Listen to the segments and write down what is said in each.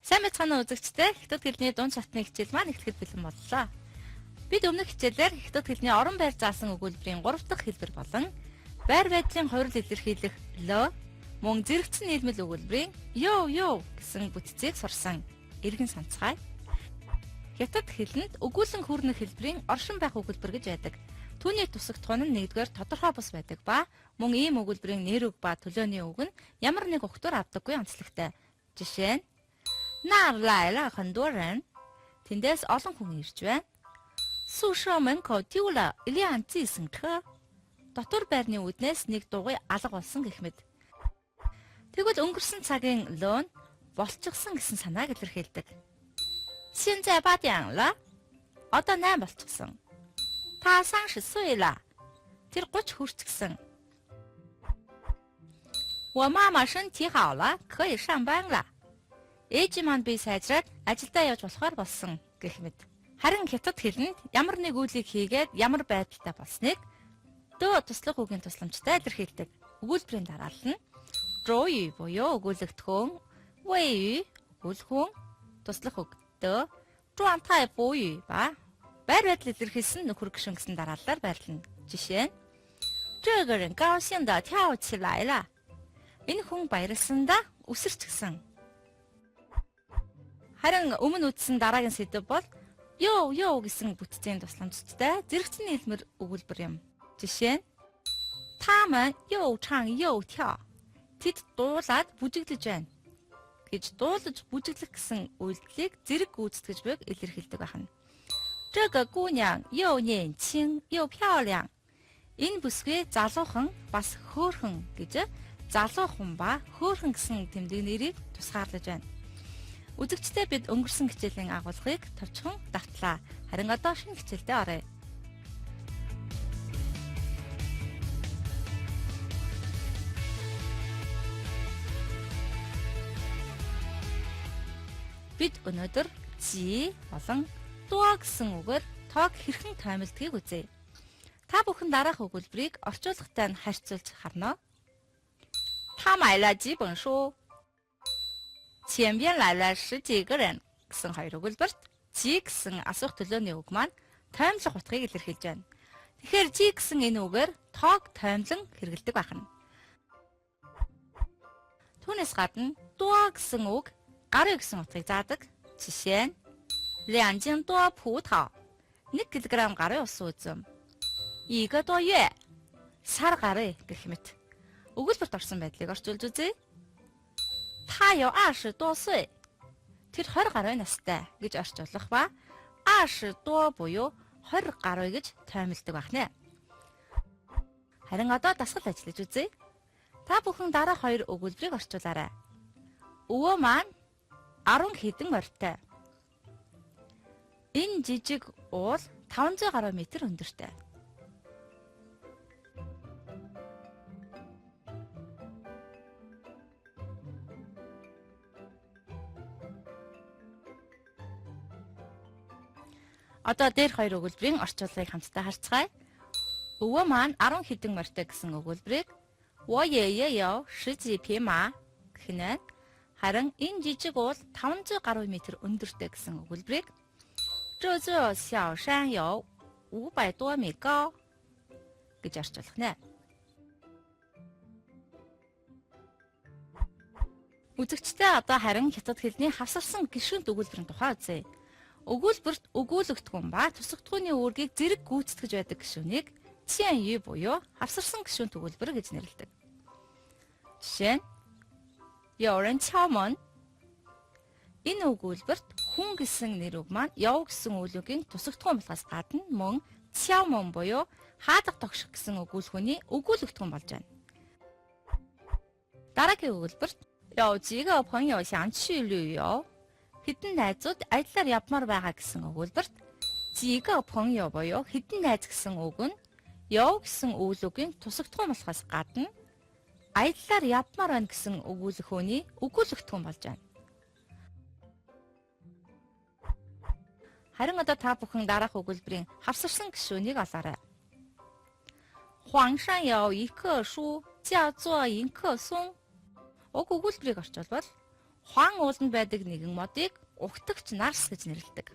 Сайн байцгаана уу үзэгчдээ. Хятад хэлний дунд шатны хичээл маань эхлэхэд бэлэн боллоо. Бид өмнөх хичээлээр хятад хэлний орон байр заасан өгүүлбэрийн 3 дахь хэлбэр болон байр байдлын хувирал илэрхийлэх ло мөн зэрэгцэн нийлмэл өгүүлбэрийн ёо гэсэн бүтцийг сурсан. Иргэн санацгаая. Хятад хэлэнд өгүүлэн хүрнэх хэлбэрийн оршин байх өгүүлбэр гэж байдаг. Түүний тусагдах нь нэгдүгээр тодорхой бус байдаг ба мөн ийм өгүүлбэрийн нэр үг ба төлөөний үг нь ямар нэг өгтөр авдаггүй онцлогтой. Жишээ нь那来了很多人 тэндээс олон хүн ирж байна. 宿舍门口丢了一辆计程车 дотор байрны үүднээс нэг дугуй алга болсон гэх мэт. Тэгвэл өнгөрсөн цагийн лон болчихсон гэсэн санааг илэрхийлдэг. 现在8点了 одоо 8 болчихсон. 他30岁了 тэр 30 хүрчихсэн. 我妈妈身体好了可以上班了 ээж маань би сайжраад ажилдаа явж болохоор болсон гэх мэт. Харин хятад хэлэнд ямар нэг үйлийг хийгээд ямар байдалтай болсныг дөө туслах үгийн тусламжтай илэрхийлдэг. Өгүүлбэрийн дараалал нь жоо 유 буюу өгүүлэгдэхүүн, вэй ю өгүүлэхүүн, туслах үг дөө, жуан тай буу ю ба байр байдал илэрхийлсэн нөхөр гишүүн гэсэн дараалалаар байрлана. Жишээ нь 这个人高兴地跳起来了 энэ хүн баярлсандаа үсэрчгсэн. Харин өмнө үтсэн дараагийн сэдв бол ёо гэсэн бүтцийн тусламжтай зэрэгцэн нийлмэр өгүүлбэр юм. Жишээ нь 他们又唱又跳 тэд дуулаад бүжиглэж байна гэж дуулаж бүжиглэх гэсэн үйлдэлийг зэрэг гүйцэтгэж буйг илэрхийлдэг байна. 这个姑娘又年轻又漂亮 энэ бүсгүй залуухан бас хөөрхөн гэж залуухан ба хөөрхөн гэсэн тэмдэг нэрийг тусгаарлаж байна. Үзэгчдээ бид өнгөрсөн хичээлийн агуулгыг товчхон давтлаа. Харин одоо шинэ хичээлдээ оръё. Бид өнөөдөр жи болон дуа гэсэн үгээр тоог хэрхэн тоймолдгийг үзье. Та бүхэн дараах өгүүлбэрийг орчуулгатай нь харьцуулж харна. 他买了几本书 前边来了十几个人 гэсэн хоёр өгүүлбэрт жи гэсэн асуух төлөөний үг маань тоймлох утгыг илэрхийлж байна. Тэгэхээр жи гэсэн энэ үгээр тоог тоймлон хэрэгэлдэг байна. Түүнээс гадна дуа гэсэн үг гаруй гэсэн утгыг заадаг. Жишээ нь 2斤多葡萄 1 кг гаруй ус үзэм. 1个多月 сар гаруй гэх мэт. Өгүүлбэрт орсон байдлыг орчуулж үзье. 他有20多岁 тэр 20 гаруй настай гэж орчуулах ба 20多буюу 20 гаруй гэж тоймолдог байна. Харин одоо дасгал ажиллаж үзье. Та бүхэн дараах хоёр өгүүлбэрийг орчуулаарай. Өвөө маань 10 хэдэн морьтой. Энэ жижиг уул 500 гаруй метр өндөртэй. Одоо дээр хоёр өгүүлбэрийн орчуулгыг хамтдаа харцгаая. Өвөө маань 10 хэдэн морьтой гэсэн өгүүлбэрийг 我爷爷有十几匹马 гэх нь харин энэ жижиг уул 500 гаруй метр өндөртэй гэсэн өгүүлбэрийг 这座小山有500多米高 гэж орчуулах нэ. Үзэгчдээ одоо харин хятад хэлний хавсарсан гишүүнт өгүүлбэрийн тухай үзье. Өгүүлбэрт өгүүлэгдэхүүн ба тусагдхууны үүргийг зэрэг гүйцэтгэж байдаг гишүүнийг циан ю буюу хавсарсан гишүүнт өгүүлбэр гэж нэрлэдэг. Жишээ нь 有人敲门 энэ өгүүлбэрт хүн гэсэн нэр үг маань яв гэсэн үйлүүгийн тусагдхуун болохоос гадна мөн чаомон буюу хаадах тогших гэсэн өгүүлхүүний өгүүлэгдэхүүн болж байна. Дараагийн өгүүлбэрт 有几个朋友想去旅游 хэдэн найзууд аяллаар явмаар байгаа гэсэн өгүүлбэрт жига朋友буюу хэдэн найз гэсэн үг нь яв гэсэн үйлүүгийн тусагдхуун болохоос гадна аяллаар явмаар байна гэсэн өгүүлэхүүний өгүүлэгдэхүүн болж байна. Харин одоо та бүхэн дараах өгүүлбэрийн хавсарсан гишүүнийг олоорой. 皇上有一棵树叫做迎客松 уг өгүүлбэрийг орчуулбал Хуан ууланд байдаг нэгэн модыг угтагч нарс гэж нэрлэдэг.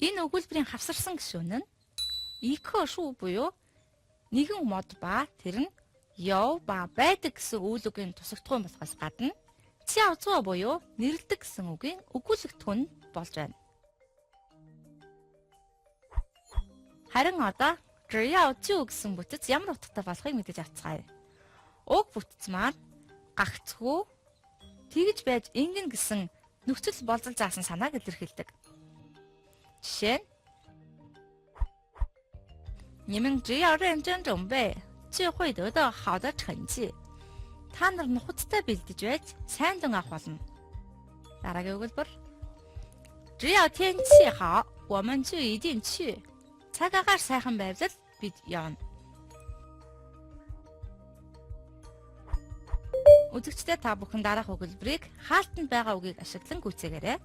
Энэ өгүүлбэрийн хавсарсан гишүүн нь iko шүү буюу нэгэн мод ба тэр нь яв ба байдаг гэсэн үйл үгийн тусагдхуйн болохоос гадна цяо цоо буюу нэрлдэг гэсэн үгийн өгүүлэгдэхүүн болж байна. Харин одоо жяо чүү гэсэн бүтэц ямар утгатай болохыг мэдэж авцгаая. Уг бүтэц маань гагцхүү тэгж байж ингэн гэсэн нөхцөл болзол заасан санааг илэрхийлдэг. Жишээ нь 你们只要认真准备，就会得到好的成绩. Та нар нухацтай бэлдэж байж сайн дун авах болно. Дараагийн өгүүлбэр. 只要天气好，我们就一定去. Цаг агаар сайхан байвал бид явна. Үзэгчдээ та бүхэн дараах өгүүлбэрийг хаалтанд байгаа үгийг ашиглан гүйцээгээрэй.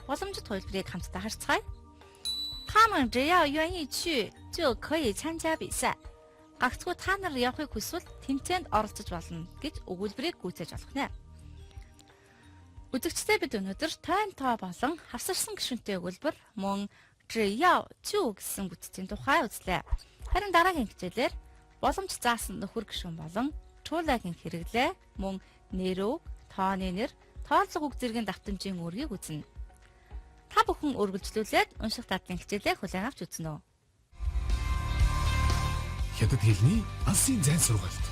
боломжит хувилбарыг хамтдаа харцгаая. 他们只要愿意去就可以参加比赛. Гагцхүү та нар явахыг хүсвэл тэмцээнд оролцож болно гэж өгүүлбэрийг гүйцээж болох нэ. Үзэгчдээ бид өнөөдөр тойн тоо болон хавсарсан гишүүнтэй өгүүлбэр мөн 只要 чүү гэсэн бүтцийн тухай үзлээ. Харин дараагийн хичээлээр боломж заасан нөхөр гишүүн болон чуулагийн хэрэглээ мөн нэрөв, тооны нэр, тооллого үг зэргийн давтамжийн үүргийг үзнэ. Та бүхэн үргэлжлүүлээд унших дадлын хичээлээ хүлээн авч үзнэ үү? Хятад хэлний алсын зайн сургалт.